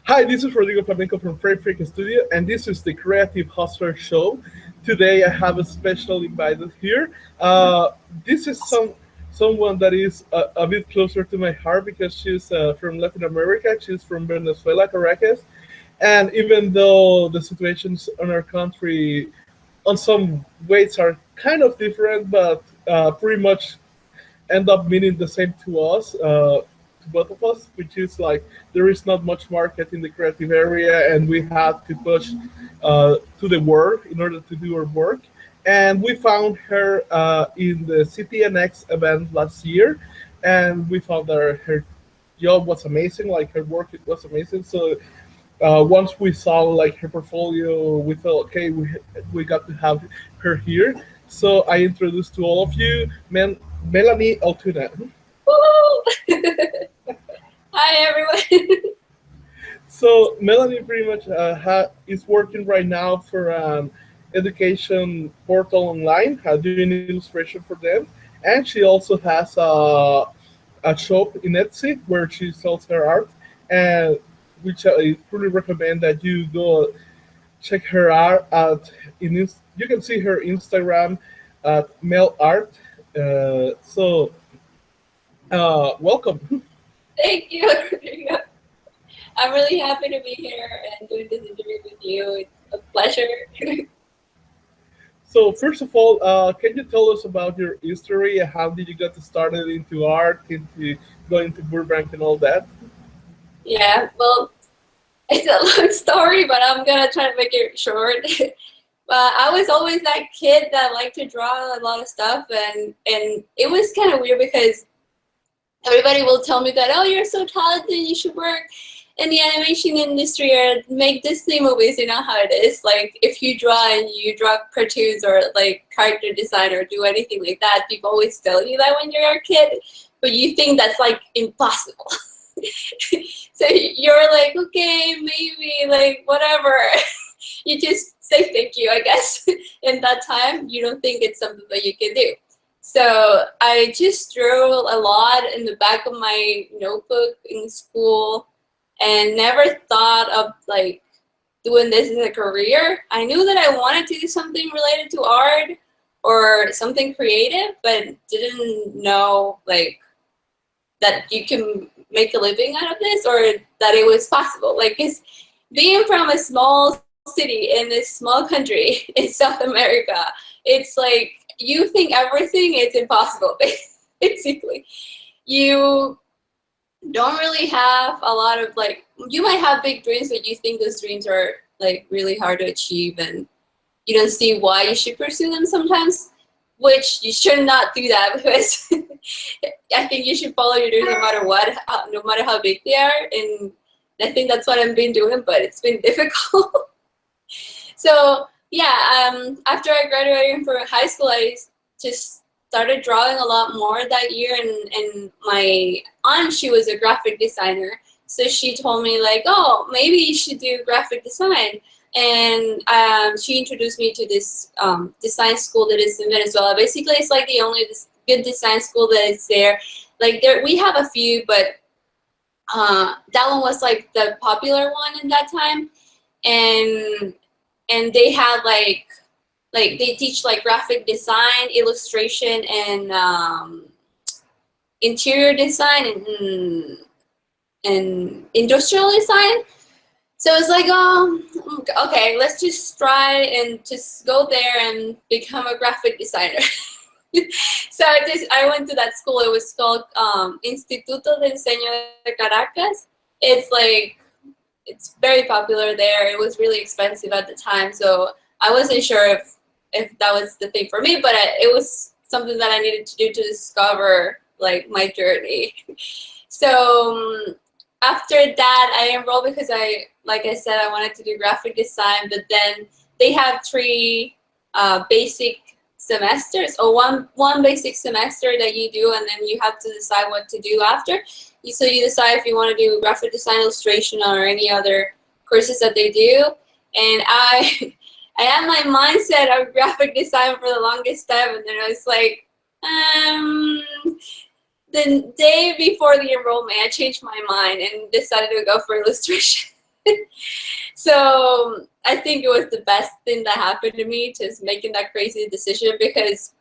Hi, this is Rodrigo Flamenco from Frame Freak Studio, and this is the Creative Hustler Show. Today, I have a special invited here. This is someone that is a bit closer to my heart because she's from Latin America. She's from Venezuela, Caracas, and even though the situations in our country, on some ways, are kind of different, but pretty much end up meaning the same to us, to both of us, which is like there is not much market in the creative area, and we have to push to the world in order to do our work. And we found her in the CTNX event last year, and we found that her job was amazing, like her work it was amazing. So once we saw like her portfolio, we thought, okay, we got to have her here. So I introduced to all of you, Melanie Altuna. Woo! Hi everyone. So Melanie pretty much is working right now for an education portal online, doing illustration for them, and she also has a shop in Etsy where she sells her art, and which I really recommend that you go check her out at you can see her Instagram at Mel Art. Welcome. Thank you, Rodrigo. I'm really happy to be here and doing this interview with you. It's a pleasure. So first of all, can you tell us about your history? How did you get started into art, into going to Burbank and all that? Yeah, well, it's a long story, but I'm gonna try to make it short. But I was always that kid that liked to draw a lot of stuff, and it was kind of weird because everybody will tell me that, oh, you're so talented, you should work in the animation industry or make Disney movies. You know how it is. Like, if you draw and you draw cartoons or like character design or do anything like that, people always tell you that when you're a kid, but you think that's like impossible. So you're like, okay, maybe, like, whatever. You just say thank you, I guess. In that time, you don't think it's something that you can do. So I just drew a lot in the back of my notebook in school and never thought of like doing this as a career. I knew that I wanted to do something related to art or something creative, but didn't know like that you can make a living out of this or that it was possible. Like, it's being from a small city in this small country in South America, it's like you think everything is impossible. Basically, you don't really have a lot of like, you might have big dreams, but you think those dreams are like really hard to achieve, and you don't see why you should pursue them sometimes, which you should not do that because I think you should follow your dreams no matter what, no matter how big they are. And I think that's what I've been doing, but it's been difficult. So yeah, after I graduated from high school, I just started drawing a lot more that year. And my aunt, she was a graphic designer, so she told me like, oh, maybe you should do graphic design. And she introduced me to this design school that is in Venezuela. Basically, it's like the only good design school that is there. Like, we have a few, but that one was like the popular one in that time. And they had like they teach like graphic design, illustration, and interior design and industrial design. So it's like, oh, okay, let's just try and just go there and become a graphic designer. So I went to that school. It was called Instituto de Diseño de Caracas. It's very popular there. It was really expensive at the time, so I wasn't sure if that was the thing for me, but it was something that I needed to do to discover like my journey. So after that, I enrolled because like I said, I wanted to do graphic design, but then they have 3 basic semesters, or one basic semester that you do, and then you have to decide what to do after. So you decide if you want to do graphic design, illustration, or any other courses that they do. And I had my mindset of graphic design for the longest time, and then I was like, the day before the enrollment, I changed my mind and decided to go for illustration. So I think it was the best thing that happened to me, just making that crazy decision, because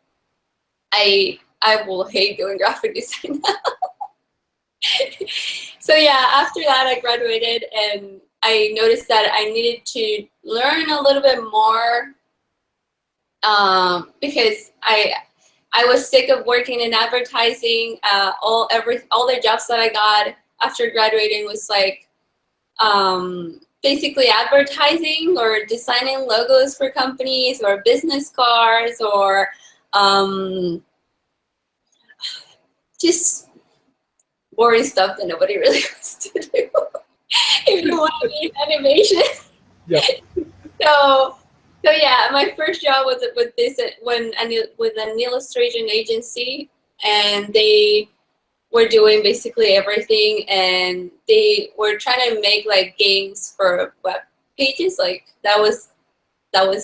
I will hate doing graphic design now. So yeah, after that I graduated, and I noticed that I needed to learn a little bit more, because I was sick of working in advertising. All the jobs that I got after graduating was like basically advertising or designing logos for companies or business cards, or just boring stuff that nobody really wants to do. If you want to be animation. Yeah. So yeah, my first job was with an illustration agency, and they were doing basically everything, and they were trying to make like games for web pages. Like that was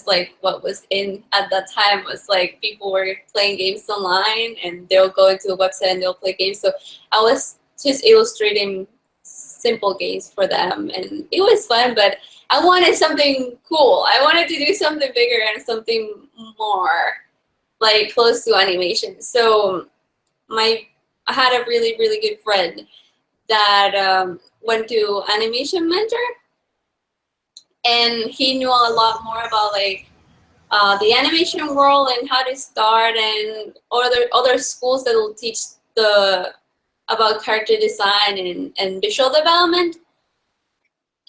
like what was in at that time, was like people were playing games online, and they'll go into a website and they'll play games. So I was just illustrating simple games for them, and it was fun, but I wanted something cool. I wanted to do something bigger and something more like close to animation. So I had a really, really good friend that went to Animation Mentor, and he knew a lot more about like the animation world and how to start, and other schools that will teach about character design and visual development.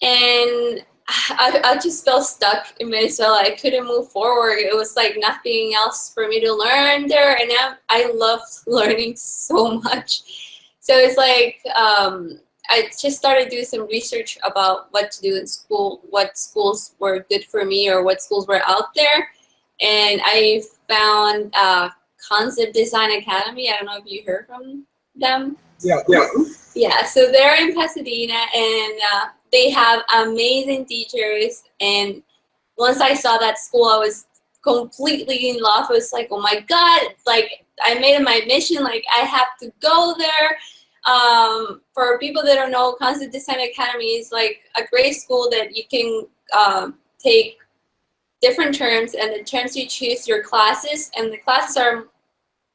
And I just felt stuck in Venezuela. I couldn't move forward. It was like nothing else for me to learn there, and I loved learning so much. So it's like I just started doing some research about what to do in school, what schools were good for me, or what schools were out there. And I found Concept Design Academy. I don't know if you heard from them. Yeah, so they're in Pasadena, and they have amazing teachers. And once I saw that school, I was completely in love. I was like, oh my God, like I made it my mission, like I have to go there. For people that don't know, Concept Design Academy is like a great school that you can take different terms, and the terms you choose your classes, and the classes are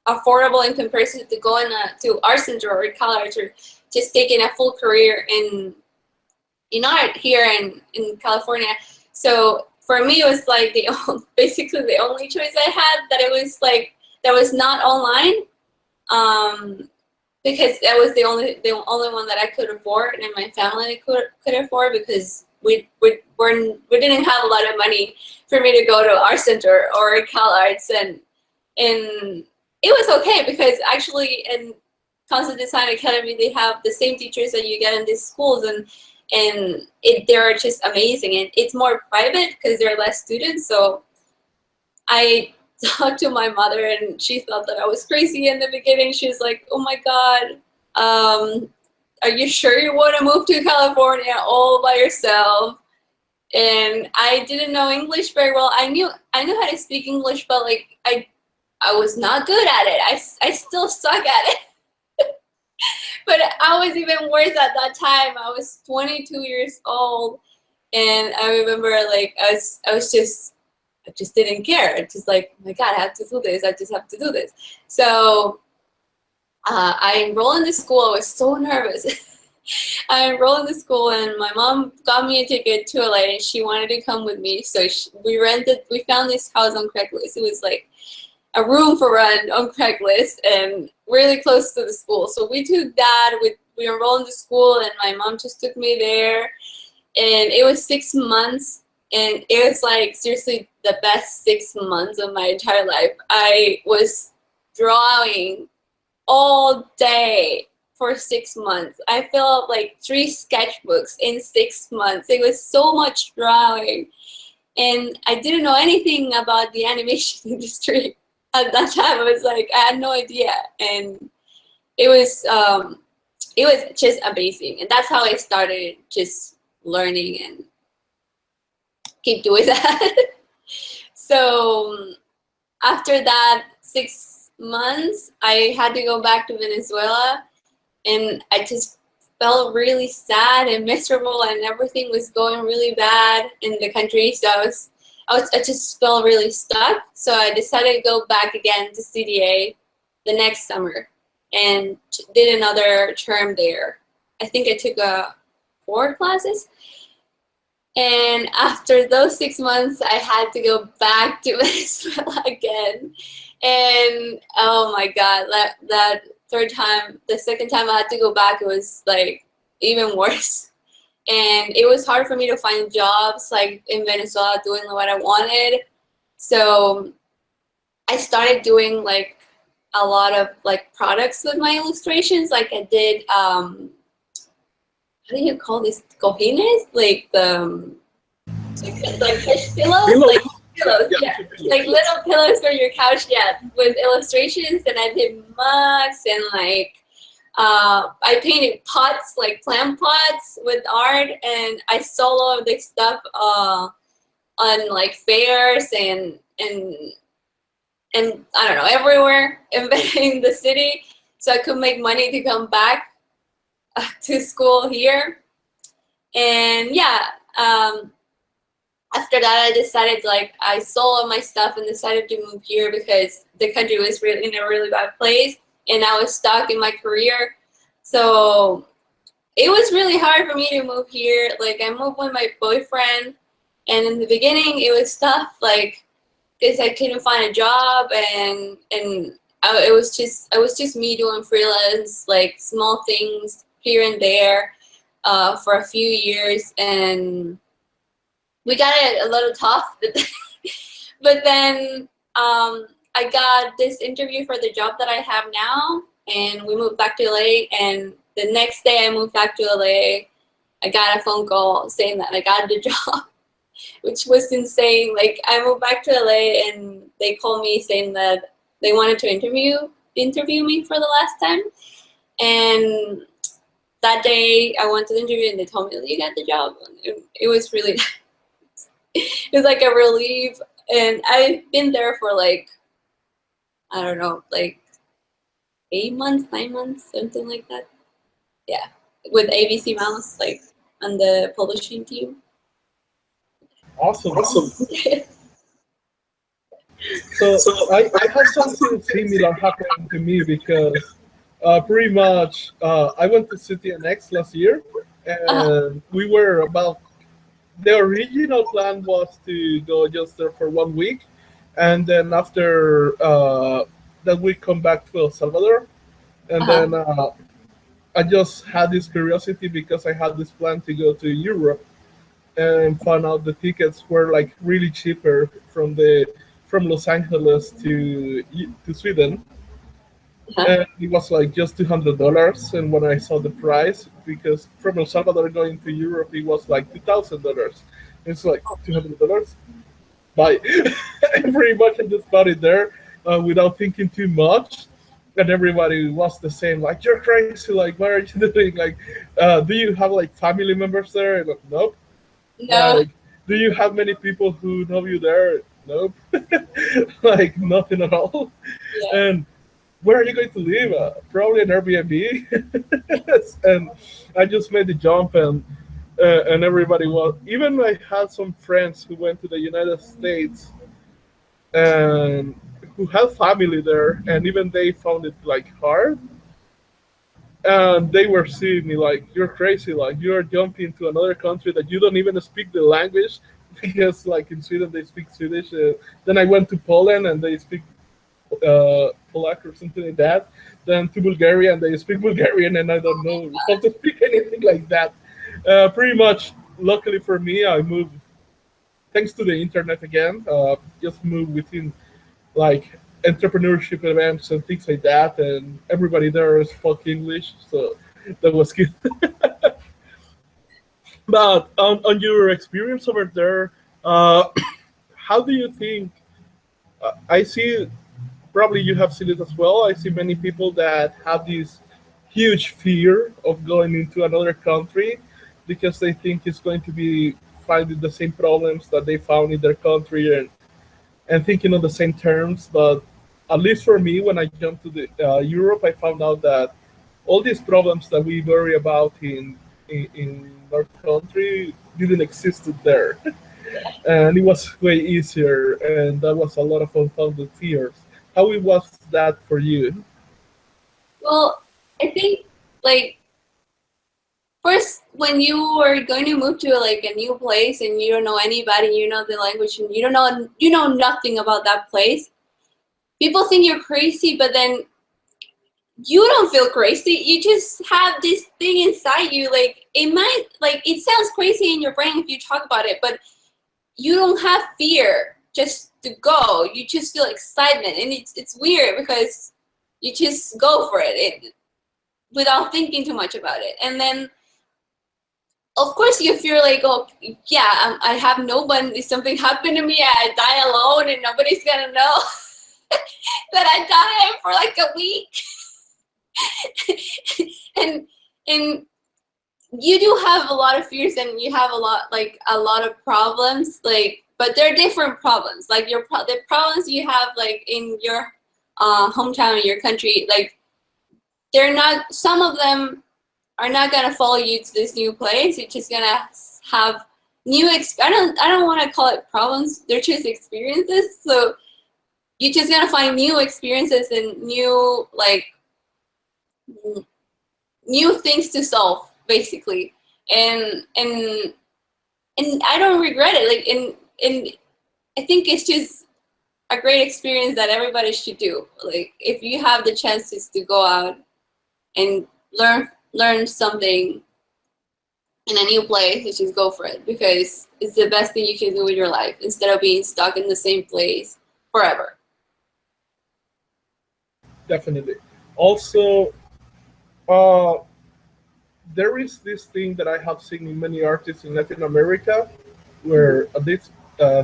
affordable in comparison to going to art center or college, or just taking a full career in art here in California. So for me, it was like basically the only choice I had, that it was like that was not online, because that was the only one that I could afford, and my family could afford, because we didn't have a lot of money for me to go to art center or CalArts, and it was okay, because actually in Concept Design Academy they have the same teachers that you get in these schools, and they're just amazing, and it's more private because there are less students. So I talked to my mother, and she thought that I was crazy in the beginning. She was like, oh my God, are you sure you want to move to California all by yourself? And I didn't know English very well. I knew how to speak English, but like I was not good at it. I still suck at it. But I was even worse at that time. I was 22 years old, and I remember like I just didn't care. It's just like, oh my God, I have to do this. I just have to do this. So I enrolled in the school. I was so nervous. I enrolled in the school, and my mom got me a ticket to LA, and she wanted to come with me. So we found this house on Craigslist. It was like a room for rent on Craigslist, and really close to the school. So we took that. We enrolled in the school, and my mom just took me there. And it was 6 months, and it was like seriously the best 6 months of my entire life. I was drawing all day for 6 months. I filled up like 3 sketchbooks in 6 months. It was so much drawing, and I didn't know anything about the animation industry at that time. I was like, I had no idea, and it was just amazing. And that's how I started just learning and keep doing that. So after that 6 months, I had to go back to Venezuela, and I just felt really sad and miserable, and everything was going really bad in the country. So I just felt really stuck. So I decided to go back again to CDA the next summer and did another term there. I think I took 4 classes. And after those 6 months, I had to go back to Venezuela again. And oh my God, that third time, the second time I had to go back, it was like even worse. And it was hard for me to find jobs like in Venezuela doing what I wanted. So I started doing like a lot of like products with my illustrations. Like I did, how do you call these cojines? Like the like fish pillows, like pillows, yeah, like little pillows for your couch, yeah, with illustrations. And I did mugs and like I painted pots, like plant pots with art, and I sold all of this stuff on like fairs and I don't know, everywhere in the city, so I could make money to come back to school here. And yeah, after that I decided, like, I sold all my stuff and decided to move here because the country was really in a really bad place and I was stuck in my career. So it was really hard for me to move here. Like, I moved with my boyfriend, and in the beginning it was tough, like, because I couldn't find a job, and it was just me doing freelance, like small things here and there for a few years, and we got it a little tough. But then I got this interview for the job that I have now, and we moved back to LA, and the next day I moved back to LA, I got a phone call saying that I got the job, which was insane. Like, I moved back to LA and they called me saying that they wanted to interview me for the last time. And that day I went to the interview and they told me, you got the job. And it was really nice. It was like a relief. And I've been there for like, I don't know, like 8 months, 9 months, something like that. Yeah, with ABC Mouse, like on the publishing team. Awesome. So I have something similar happening to me because pretty much I went to CTNX last year, and we were about, the original plan was to go just there for 1 week, and then after that we come back to El Salvador, and then I just had this curiosity because I had this plan to go to Europe, and found out the tickets were like really cheaper from Los Angeles to Sweden. And it was like just $200. And when I saw the price, because from El Salvador going to Europe, it was like $2,000. It's like $200. Bye. And pretty much I just bought it there without thinking too much. And everybody was the same, like, you're crazy, like, what are you doing? Like, do you have like family members there? And, nope. No. Like, do you have many people who know you there? Nope. Like, nothing at all. Yeah. And where are you going to live? Probably an Airbnb. And I just made the jump, and everybody was, even I had some friends who went to the United States and who had family there, and even they found it like hard. And they were seeing me like, you're crazy, like, you're jumping to another country that you don't even speak the language, because like in Sweden they speak Swedish. Then I went to Poland and they speak Polak or something like that. Then to Bulgaria and they speak Bulgarian, and I don't know how to speak anything like that. Pretty much, luckily for me, I moved thanks to the internet again. Just moved within like entrepreneurship events and things like that, and everybody there spoke English, so that was good. But on your experience over there, how do you think? I see, probably you have seen it as well. I see many people that have this huge fear of going into another country because they think it's going to be finding the same problems that they found in their country, and thinking on the same terms. But at least for me, when I jumped to the Europe, I found out that all these problems that we worry about in our country didn't exist there. And it was way easier, and that was a lot of unfounded fears. How it was that for you? Well, I think like first when you are going to move to like a new place and you don't know anybody, you know the language, and you know nothing about that place, people think you're crazy, but then you don't feel crazy. You just have this thing inside you. Like it might, like it sounds crazy in your brain if you talk about it, but you don't have fear just to go. You just feel excitement, and it's weird because you just go for it without thinking too much about it. And then of course you feel like, oh yeah, I have no one. If something happened to me, I die alone, and nobody's gonna know that I died for like a week. and you do have a lot of fears, and you have a lot of problems, like, but they're different problems. Like the problems you have like in your hometown, in your country, like they're not, some of them are not gonna follow you to this new place. You're just gonna have new I don't want to call it problems. They're just experiences. So you're just gonna find new experiences and new new things to solve, basically. And I don't regret it. Like and I think it's just a great experience that everybody should do. Like if you have the chances to go out and learn something in a new place, you should go for it, because it's the best thing you can do with your life instead of being stuck in the same place forever. Definitely. Also, there is this thing that I have seen in many artists in Latin America, where at least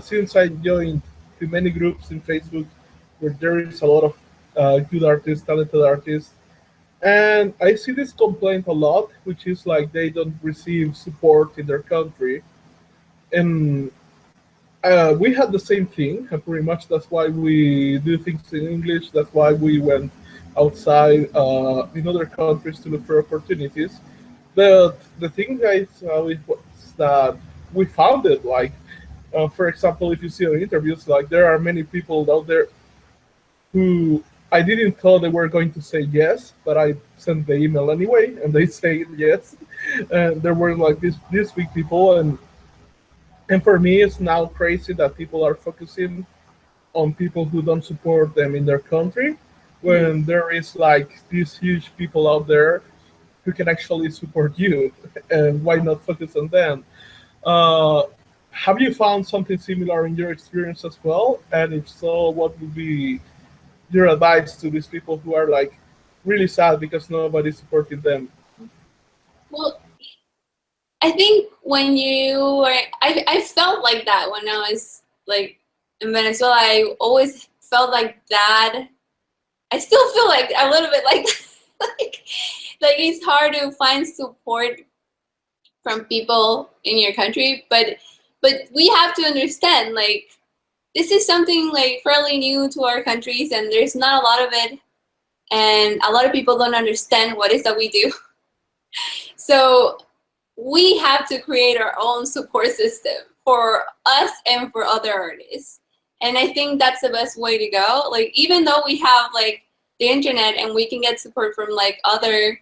since I joined to many groups in Facebook, where there is a lot of good artists, talented artists, and I see this complaint a lot, which is like they don't receive support in their country, and we had the same thing. And pretty much that's why we do things in English. That's why we went outside in other countries to look for opportunities. But the thing, guys, was that we found it. Like, for example, if you see on interviews, like there are many people out there who I didn't thought they were going to say yes, but I sent the email anyway, and they say yes. And there were like these big people, and for me, it's now crazy that people are focusing on people who don't support them in their country, when there is like these huge people out there who can actually support you, and why not focus on them? Uh, have you found something similar in your experience as well? And if so, what would be your advice to these people who are like really sad because nobody's supporting them? Well, I think when you were, I felt like that when I was like in Venezuela. I always felt like that. I still feel like a little bit like like like it's hard to find support from people in your country, but we have to understand, like, this is something like fairly new to our countries, and there's not a lot of it, and a lot of people don't understand what it is that we do. So we have to create our own support system for us and for other artists. And I think that's the best way to go. Like, even though we have like the internet and we can get support from like other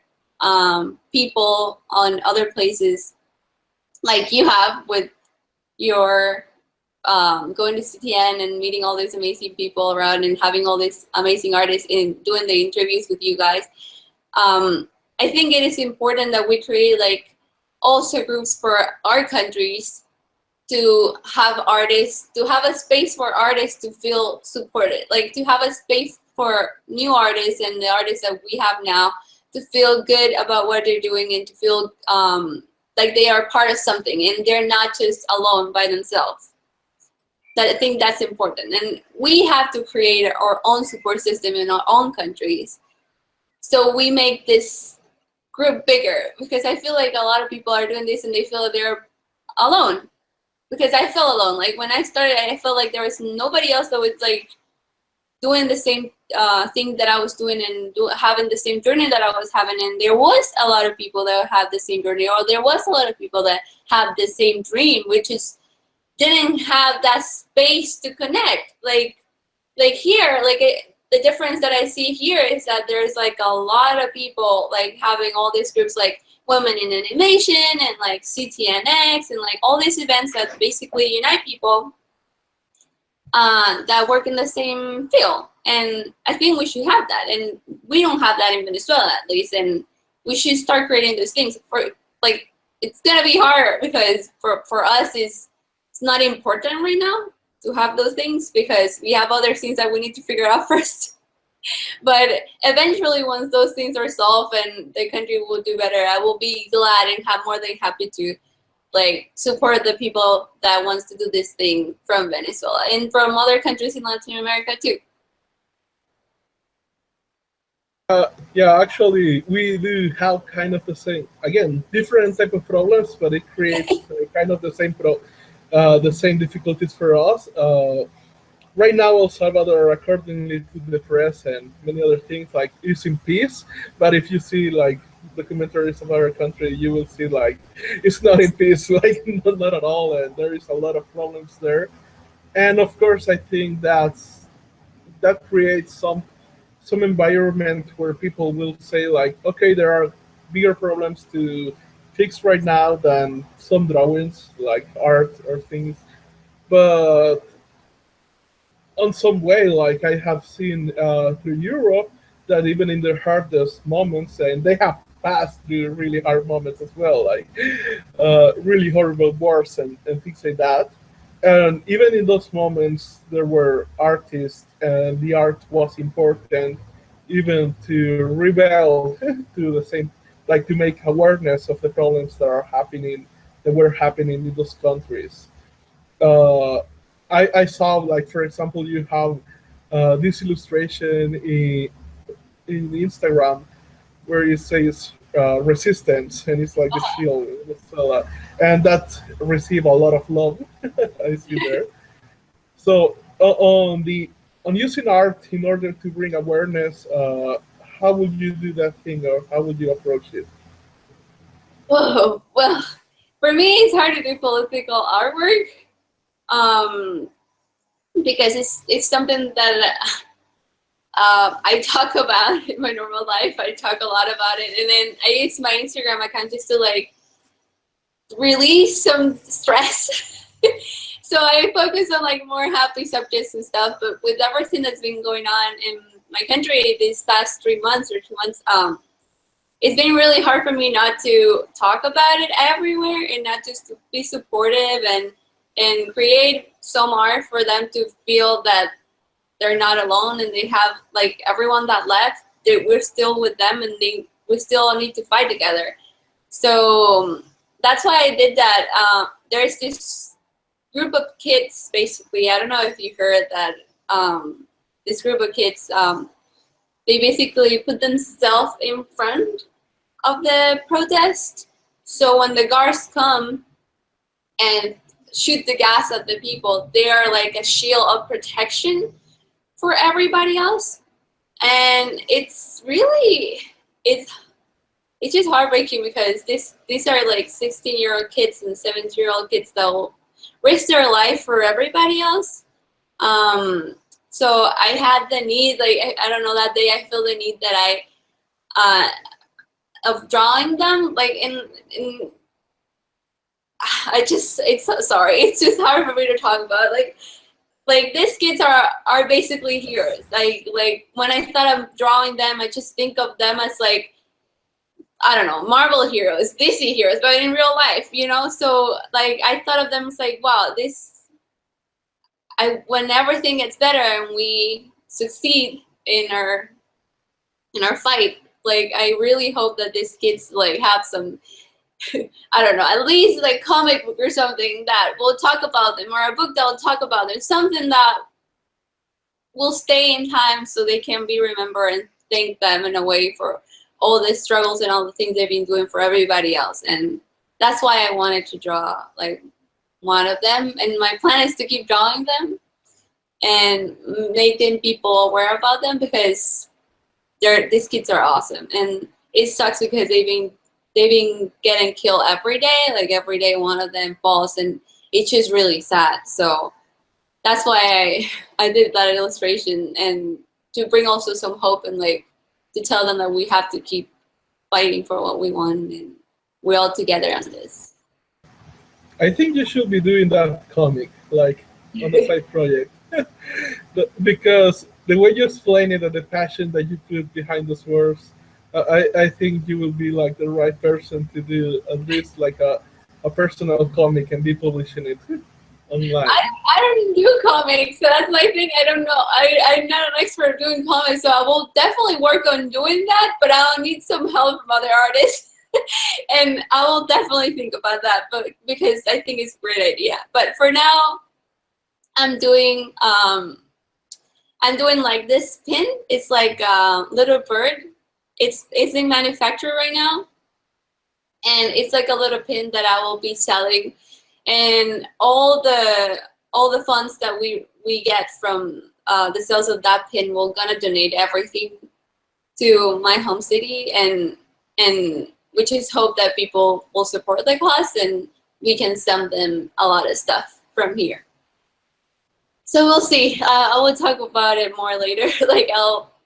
people on other places, like you have with your going to CTN and meeting all these amazing people around and having all these amazing artists in doing the interviews with you guys. I think it is important that we create like also groups for our countries to have artists, to have a space for artists to feel supported, like to have a space for new artists and the artists that we have now to feel good about what they're doing and to feel like they are part of something and they're not just alone by themselves. I think that's important. And we have to create our own support system in our own countries. So we make this group bigger, because I feel like a lot of people are doing this and they feel that they're alone. Because I felt alone. Like when I started, I felt like there was nobody else that was like doing the same thing that I was doing and having the same journey that I was having, and there was a lot of people that had the same journey, or there was a lot of people that had the same dream, which is didn't have that space to connect. Like here, the difference that I see here is that there's like a lot of people like having all these groups like Women in Animation and like CTNX and like all these events that basically unite people that work in the same field. And I think we should have that, and we don't have that in Venezuela at least, and we should start creating those things. For like, it's gonna be hard because for us it's not important right now to have those things because we have other things that we need to figure out first. But eventually, once those things are solved and the country will do better, I will be glad and more than happy to like support the people that wants to do this thing from Venezuela and from other countries in Latin America too. Yeah, actually, we do have kind of the same, again, different type of problems, but it creates kind of the same difficulties for us. Right now, El Salvador, accordingly to the press and many other things, like is in peace. But if you see like documentaries of our country, you will see like it's not in peace, like not at all, and there is a lot of problems there. And of course, I think that creates some environment where people will say like, okay, there are bigger problems to fix right now than some drawings like art or things, but on some way, like I have seen through Europe, that even in their hardest moments, and they have passed through really hard moments as well, like really horrible wars and things like that. And even in those moments, there were artists, and the art was important, even to rebel to the same, like to make awareness of the problems that were happening in those countries. Uh, I saw, like, for example, you have this illustration in Instagram where it says resistance, and it's like the shield. So, and that received a lot of love. I see there. So on using art in order to bring awareness, how would you do that thing, or how would you approach it? Whoa, well, for me, it's hard to do political artwork because it's something that I talk about in my normal life. I talk a lot about it, and then I use my Instagram account just to like release some stress. So I focus on like more happy subjects and stuff. But with everything that's been going on in my country these past 3 months or 2 months, it's been really hard for me not to talk about it everywhere and not just to be supportive and create some art for them to feel that they're not alone and they have like everyone that left, we're still with them, and we still need to fight together. So that's why I did that. There's this group of kids, basically. I don't know if you heard that. This group of kids, they basically put themselves in front of the protest. So when the guards come and shoot the gas at the people, they are like a shield of protection for everybody else. And it's just heartbreaking because these are like 16-year-old kids and 17-year-old kids that will risk their life for everybody else. So I had the need, like, I don't know, that day I feel the need that of drawing them, like it's so sorry. It's just hard for me to talk about. Like these kids are basically heroes. Like when I thought of drawing them, I just think of them as like, I don't know, Marvel heroes, DC heroes, but in real life, you know? So like I thought of them as like, wow, when everything gets better and we succeed in our fight, like I really hope that these kids like have some I don't know, at least like comic book or something that will talk about them, or a book that will talk about them, something that will stay in time so they can be remembered and thank them in a way for all the struggles and all the things they've been doing for everybody else. And that's why I wanted to draw like one of them, and my plan is to keep drawing them. and making people aware about them, because these kids are awesome. And it sucks because they've been getting killed every day. Like every day one of them falls, and it's just really sad. So that's why I did that illustration, and to bring also some hope, and like to tell them that we have to keep fighting for what we want, and we're all together on this. I think you should be doing that comic, like on the side project, because the way you explain it and the passion that you put behind those words, I think you will be like the right person to do at least like a personal comic and be publishing it online. I don't do comics, so that's my thing. I don't know. I'm not an expert doing comics, so I will definitely work on doing that, but I'll need some help from other artists. And I will definitely think about that, but because I think it's a great idea. But for now, I'm doing like this pin. It's like a little bird. It's in manufacture right now, and it's like a little pin that I will be selling. And all the funds that we get from the sales of that pin, we're gonna donate everything to my home city, and we just hope that people will support the cause, and we can send them a lot of stuff from here. So we'll see. I will talk about it more later.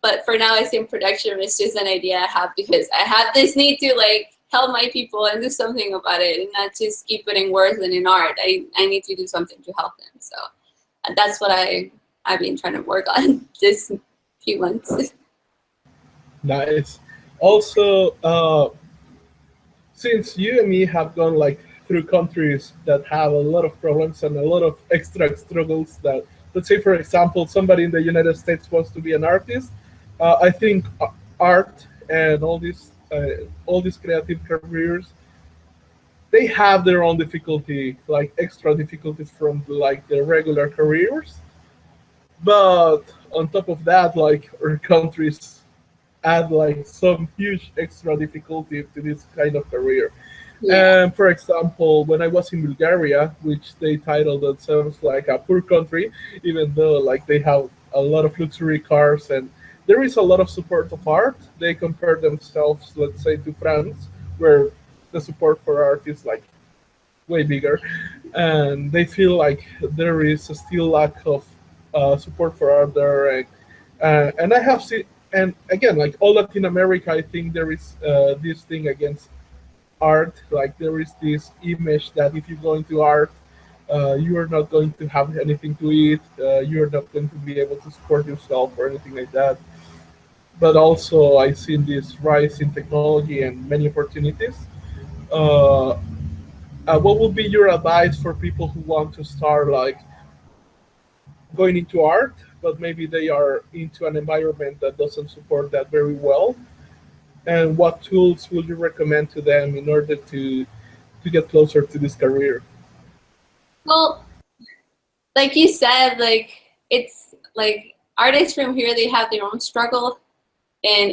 But for now, it's in production. It's just an idea I have, because I have this need to like help my people and do something about it, and not just keep putting words and in art. I need to do something to help them. So that's what I've been trying to work on this few months. Nice. Also, since you and me have gone like through countries that have a lot of problems and a lot of extra struggles, that, let's say for example, somebody in the United States wants to be an artist, I think art and all these creative careers, they have their own difficulty, like extra difficulties from like the regular careers. But on top of that, like our countries add like some huge extra difficulty to this kind of career. Yeah. And for example, when I was in Bulgaria, which they titled themselves like a poor country, even though like they have a lot of luxury cars and there is a lot of support of art, they compare themselves, let's say, to France, where the support for art is like way bigger, and they feel like there is still lack of support for art there. And I have seen, and again, like all Latin America, I think there is this thing against art. Like there is this image that if you go into art, you are not going to have anything to eat. You are not going to be able to support yourself or anything like that. But also, I've seen this rise in technology and many opportunities. What would be your advice for people who want to start like going into art, but maybe they are into an environment that doesn't support that very well? And what tools would you recommend to them in order to get closer to this career? Well, like you said, like it's like artists from here, they have their own struggle, and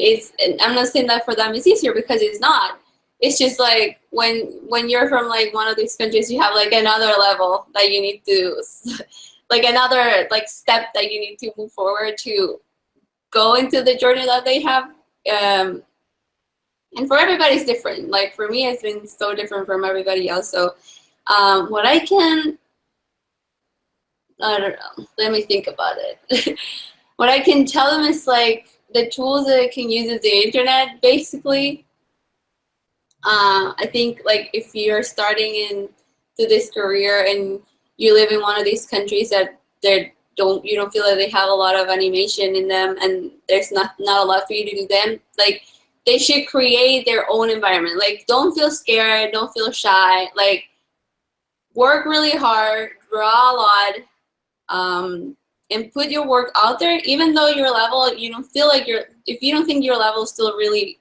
I'm not saying that for them it's easier, because it's not. It's just like when you're from like one of these countries, you have like another level that you need to, like another like step that you need to move forward to go into the journey that they have. And for everybody, it's different. Like for me, it's been so different from everybody else. So what I don't know, let me think about it. What I can tell them is like the tools that I can use is the internet, basically. I think like if you're starting into this career and you live in one of these countries that you don't feel like they have a lot of animation in them, and there's not a lot for you to do them, like they should create their own environment. Like don't feel scared, don't feel shy, like work really hard, draw a lot, and put your work out there. Even though your level, if you don't think your level is still really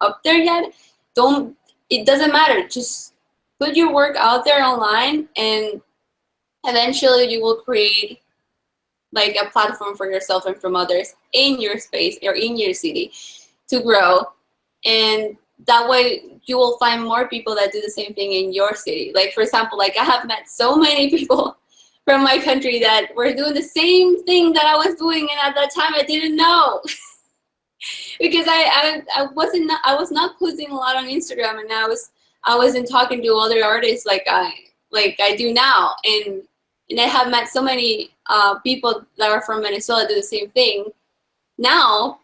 up there yet, it doesn't matter. Just put your work out there online, and eventually you will create like a platform for yourself and from others in your space or in your city to grow. And that way you will find more people that do the same thing in your city. Like for example, like I have met so many people from my country that were doing the same thing that I was doing, and at that time I didn't know. Because I was not posting a lot on Instagram, and I wasn't talking to other artists like I do now, and I have met so many people that are from Venezuela do the same thing now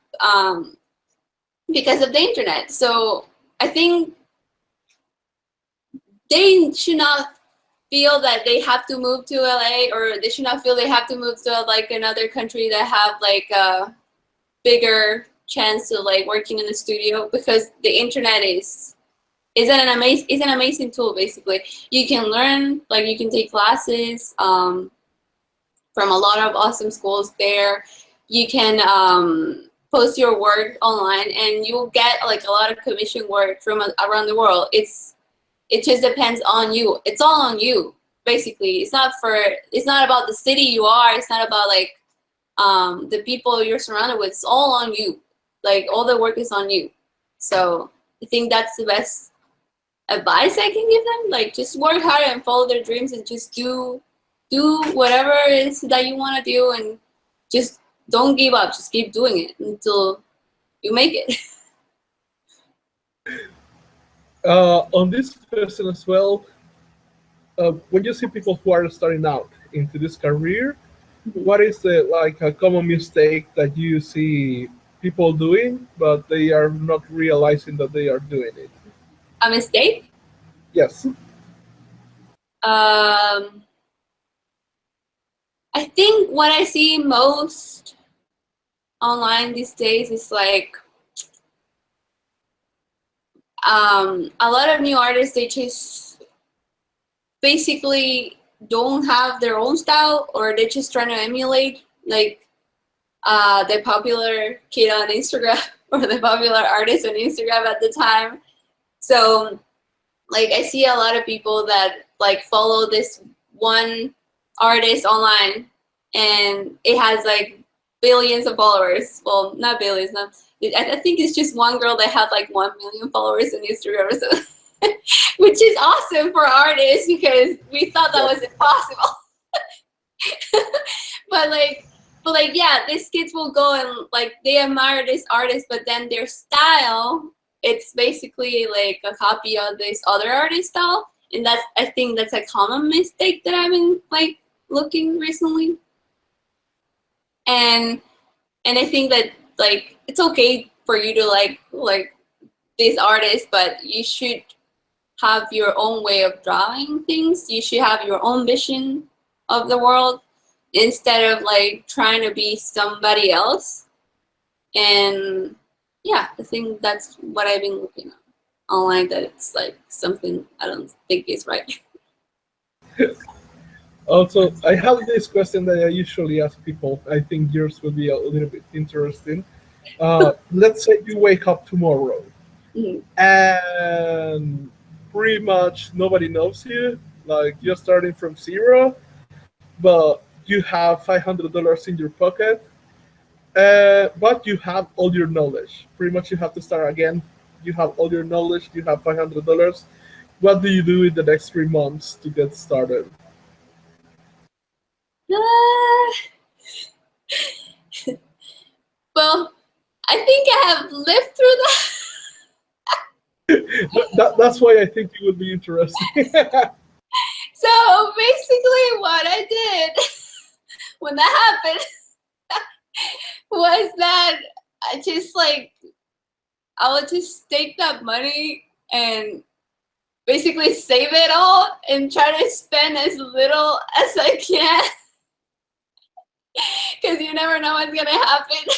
because of the internet. So I think they should not feel that they have to move to LA, or they should not feel they have to move to like another country that have like a bigger chance to like working in the studio, because the internet is an amazing tool. Basically, you can learn, like you can take classes from a lot of awesome schools there. You can post your work online, and you'll get like a lot of commission work from around the world. It just depends on you. It's all on you, basically. It's not about the city you are. It's not about like the people you're surrounded with. It's all on you. Like all the work is on you. So I think that's the best advice I can give them. Like just work hard and follow their dreams, and just do whatever it is that you want to do, and just don't give up. Just keep doing it until you make it. On this question as well, when you see people who are starting out into this career, what is a common mistake that you see people doing, but they are not realizing that they are doing it? A mistake? Yes. I think what I see most online these days is like a lot of new artists, they just basically don't have their own style, or they're just trying to emulate like the popular kid on Instagram or the popular artist on Instagram at the time. So like I see a lot of people that like follow this one artist online, and it has like billions of followers. Well, not billions, no. I think it's just one girl that had like 1 million followers on Instagram or something. Which is awesome for artists, because we thought that was impossible. but like yeah, these kids will go and like they admire this artist, but then their style, it's basically like a copy of this other artist style, and I think that's a common mistake that I've been like looking recently. And I think that like it's okay for you to like this artist, but you should have your own way of drawing things. You should have your own vision of the world, instead of like trying to be somebody else. And yeah, I think that's what I've been looking at online, that it's like something I don't think is right. Also, I have this question that I usually ask people. I think yours will be a little bit interesting. Let's say you wake up tomorrow and pretty much nobody knows you, like you're starting from zero, but you have $500 in your pocket, but you have all your knowledge. Pretty much you have to start again. You have all your knowledge, you have $500. What do you do in the next 3 months to get started? Well, I think I have lived through that. That's why I think it would be interesting. So basically what I did when that happened was that I would just take that money and basically save it all and try to spend as little as I can, because you never know what's gonna happen.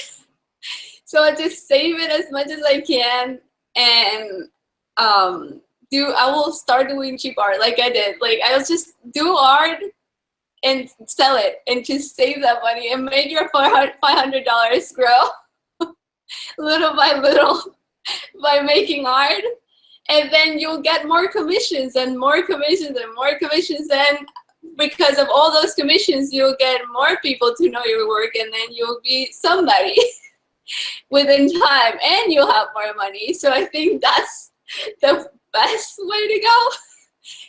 So I just save it as much as I can, and I will start doing cheap art like I did. Like I'll just do art and sell it and just save that money and make your $500 grow little by little by making art. And then you'll get more commissions and more commissions and more commissions. And because of all those commissions, you'll get more people to know your work, and then you'll be somebody within time, and you'll have more money. So I think that's the best way to go.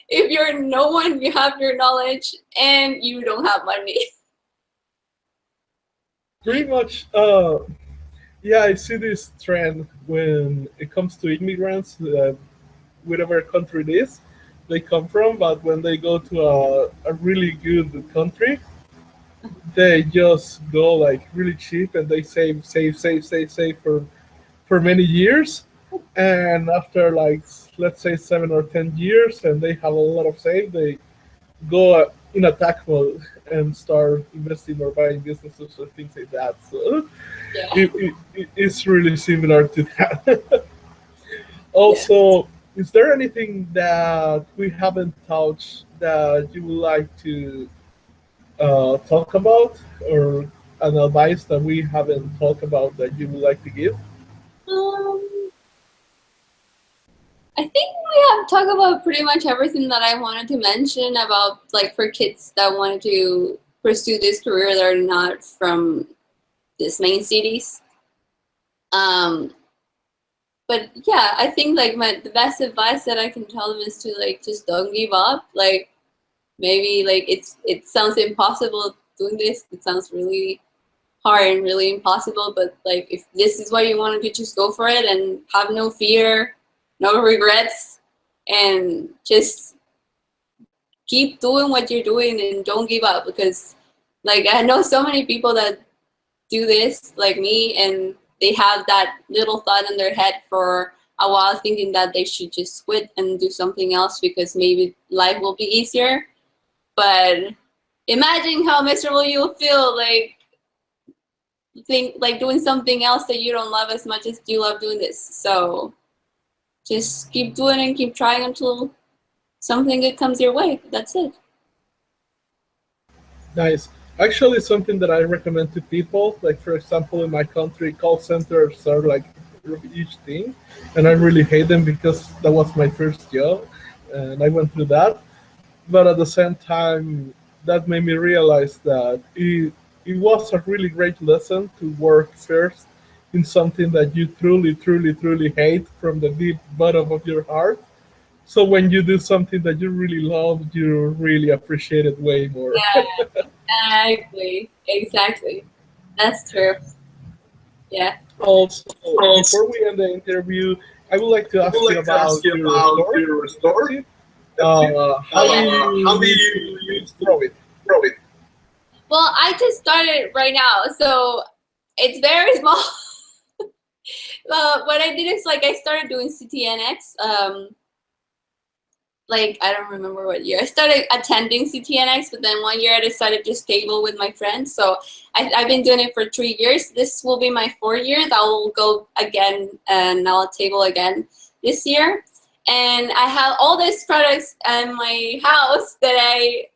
if you're no one, you have your knowledge, and you don't have money. Pretty much, yeah, I see this trend when it comes to immigrants, whatever country it is they come from, but when they go to a really good country, they just go like really cheap and they save for many years. And after like, let's say 7 or 10 years, and they have a lot of save, they go in attack mode and start investing or buying businesses or things like that. So Yeah. it's really similar to that. Yeah. Also, is there anything that we haven't touched that you would like to talk about, or an advice that we haven't talked about that you would like to give? Um, I think we have talked about pretty much everything that I wanted to mention about, like, for kids that wanted to pursue this career that are not from these main cities. But yeah, I think like the best advice that I can tell them is to like just don't give up. Like maybe like it sounds impossible doing this. It sounds really hard and really impossible. But like if this is what you want to do, just go for it and have no fear, no regrets, and just keep doing what you're doing and don't give up. Because like I know so many people that do this like me, and they have that little thought in their head for a while thinking that they should just quit and do something else because maybe life will be easier. But imagine how miserable you'll feel like doing something else that you don't love as much as you love doing this. So just keep doing it and keep trying until something good comes your way. That's it. Nice. Actually, something that I recommend to people, like for example, in my country, call centers are like a huge thing, and I really hate them because that was my first job, and I went through that. But at the same time, that made me realize that it was a really great lesson to work first in something that you truly hate from the deep bottom of your heart. So when you do something that you really love, you really appreciate it way more. Yeah, exactly. That's true. Yeah. Also, before we end the interview, I would like to ask you about your store. How do you use throw it? Well, I just started right now, so it's very small. What I did is like I started doing CTNX. Like I don't remember what year I started attending CTNX, but then one year I decided to table with my friends. So I've been doing it for 3 years. This will be my 4th year. That will go again, and I'll table again this year. And I have all these products in my house that I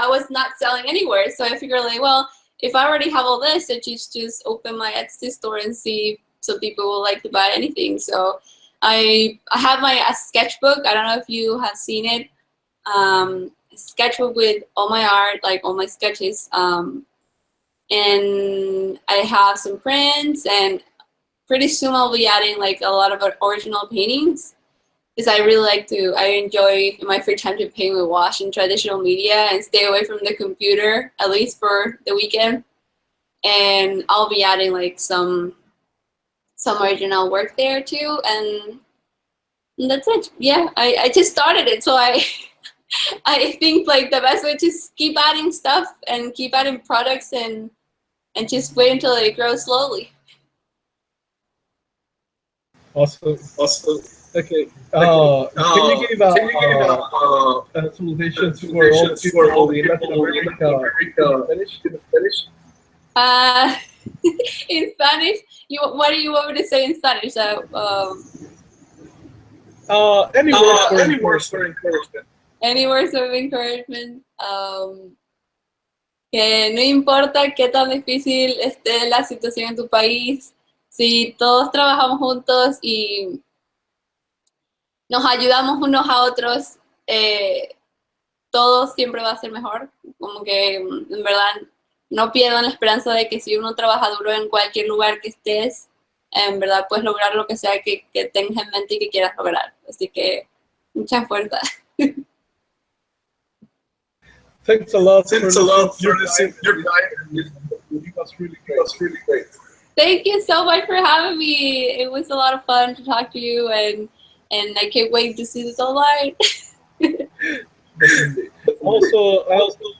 was not selling anywhere. So I figured like, well, if I already have all this, I just open my Etsy store and see if some people will like to buy anything. So I have a sketchbook. I don't know if you have seen it. A sketchbook with all my art, like all my sketches. And I have some prints, and pretty soon I'll be adding like a lot of original paintings. Because I enjoy in my free time to paint with wash and traditional media and stay away from the computer, at least for the weekend. And I'll be adding like some original work there too, and that's it. Yeah, I just started it, so I I think like the best way to just keep adding stuff and keep adding products and just wait until it grows slowly. Awesome. Okay. Can you give solutions for all the Latin America in Spanish? In Spanish, what do you want me to say in Spanish? Any words for encouragement? Any words of encouragement? Que no importa qué tan difícil esté la situación en tu país, si todos trabajamos juntos y nos ayudamos unos a otros, todo siempre va a ser mejor. Como que en verdad no pierdan la esperanza de que si uno trabaja duro en cualquier lugar que estés, en verdad puedes lograr lo que sea que tengas en mente y que quieras lograr. Así que mucha fuerza. Thanks a lot for listening your time. It was really great. Thank you so much for having me. It was a lot of fun to talk to you, and I can't wait to see this online. Also,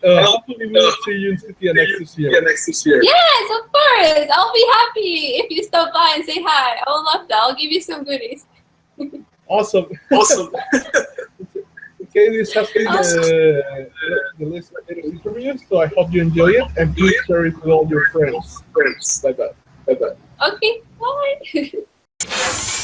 hopefully we'll see you in City next year. Yes, of course. I'll be happy if you stop by and say hi. I would love that. I'll give you some goodies. Awesome. Okay, this has been the list of interviews, so I hope you enjoy it, and please share it with all your friends. Bye-bye. Okay, bye.